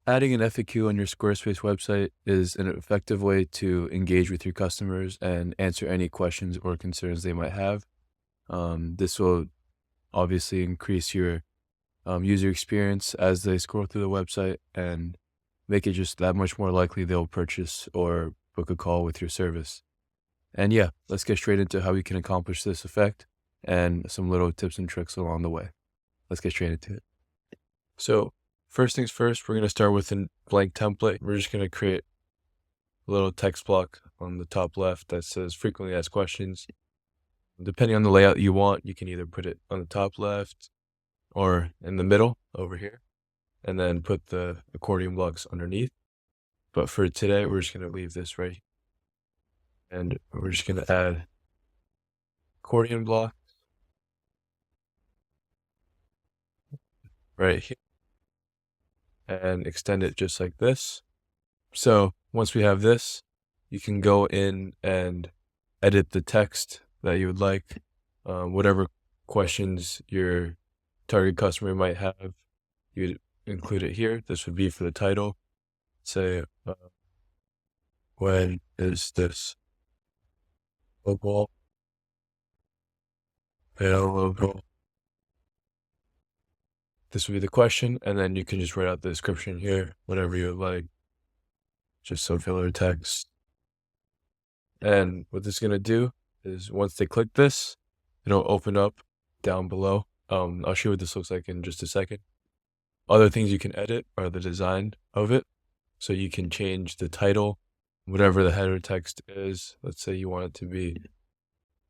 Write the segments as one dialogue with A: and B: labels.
A: Adding an FAQ on your Squarespace website is an effective way to engage with your customers and answer any questions or concerns they might have. This will obviously increase your user experience as they scroll through the website and make it just that much more likely they'll purchase or book a call with your service. And yeah, let's get straight into how we can accomplish this effect and some little tips and tricks along the way. Let's get straight into it. So first things first, we're going to start with a blank template. We're just going to create a little text block on the top left that says frequently asked questions. Depending on the layout you want, you can either put it on the top left or in the middle over here, and then put the accordion blocks underneath. But for today, we're just going to leave this right here. And we're just going to add accordion block right here and extend it just like this. So once we have this, you can go in and edit the text that you would like, whatever questions your target customer might have, you'd include it here. This would be for the title. Say, when is this football available? This would be the question, and then you can just write out the description here, whatever you would like, just some filler text. And what this is going to do is once they click this, it'll open up down below. I'll show you what this looks like in just a second. Other things you can edit are the design of it. So you can change the title, whatever the header text is. Let's say you want it to be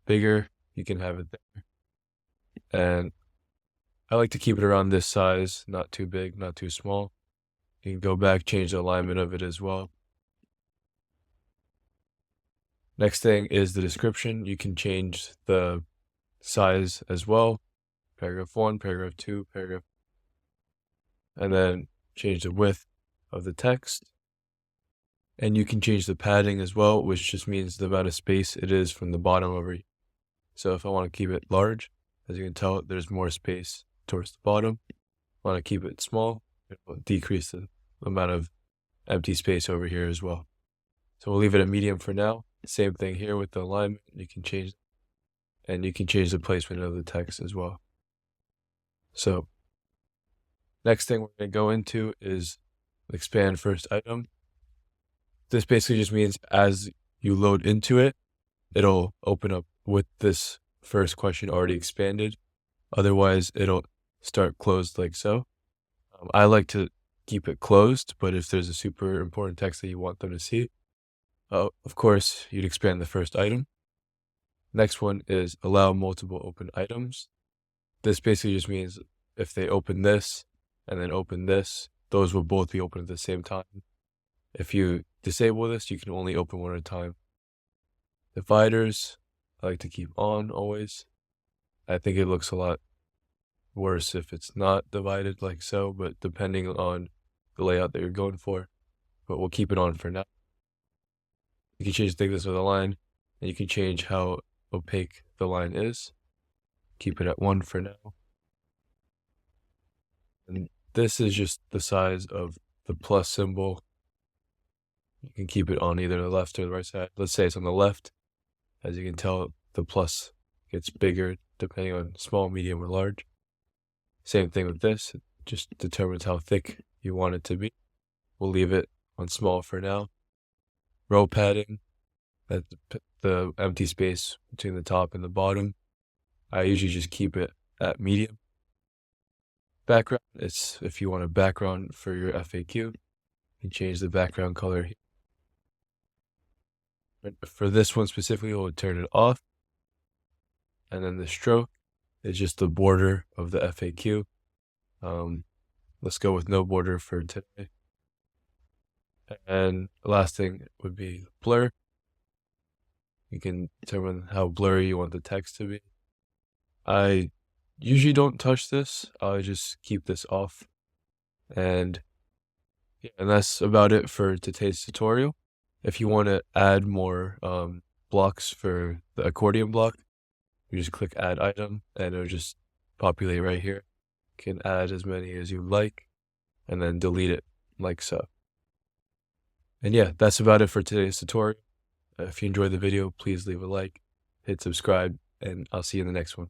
A: bigger, you can have it there. And I like to keep it around this size, not too big, not too small. You can go back, change the alignment of it as well. Next thing is the description. You can change the size as well. Paragraph 1, paragraph 2, paragraph, and then change the width of the text. And you can change the padding as well, which just means the amount of space it is from the bottom over here. So if I want to keep it large, as you can tell, there's more space towards the bottom. If I want to keep it small, it will decrease the amount of empty space over here as well. So we'll leave it at medium for now. Same thing here with the alignment. You can change, and you can change the placement of the text as well. So next thing we're going to go into is expand first item. This basically just means as you load into it, it'll open up with this first question already expanded. Otherwise, it'll start closed like so. I like to keep it closed, but if there's a super important text that you want them to see, of course, you'd expand the first item. Next one is allow multiple open items. This basically just means if they open this and then open this, those will both be open at the same time. If you disable this, you can only open one at a time. Dividers, I like to keep on always. I think it looks a lot worse if it's not divided like so, but depending on the layout that you're going for, but we'll keep it on for now. You can change the thickness of the line, and you can change how opaque the line is. Keep it at 1 for now. And this is just the size of the plus symbol. You can keep it on either the left or the right side. Let's say it's on the left. As you can tell, the plus gets bigger depending on small, medium, or large. Same thing with this. It just determines how thick you want it to be. We'll leave it on small for now. Row padding, that's the empty space between the top and the bottom. I usually just keep it at medium. Background, it's if you want a background for your FAQ, you can change the background color here. For this one specifically, we'll turn it off. And then the stroke is just the border of the FAQ. Let's go with no border for today. And the last thing would be blur. You can determine how blurry you want the text to be. I usually don't touch this. I just keep this off. And yeah, and that's about it for today's tutorial. If you want to add more blocks for the accordion block, you just click add item and it'll just populate right here. You can add as many as you like and then delete it like so. And yeah, that's about it for today's tutorial. If you enjoyed the video, please leave a like, hit subscribe, and I'll see you in the next one.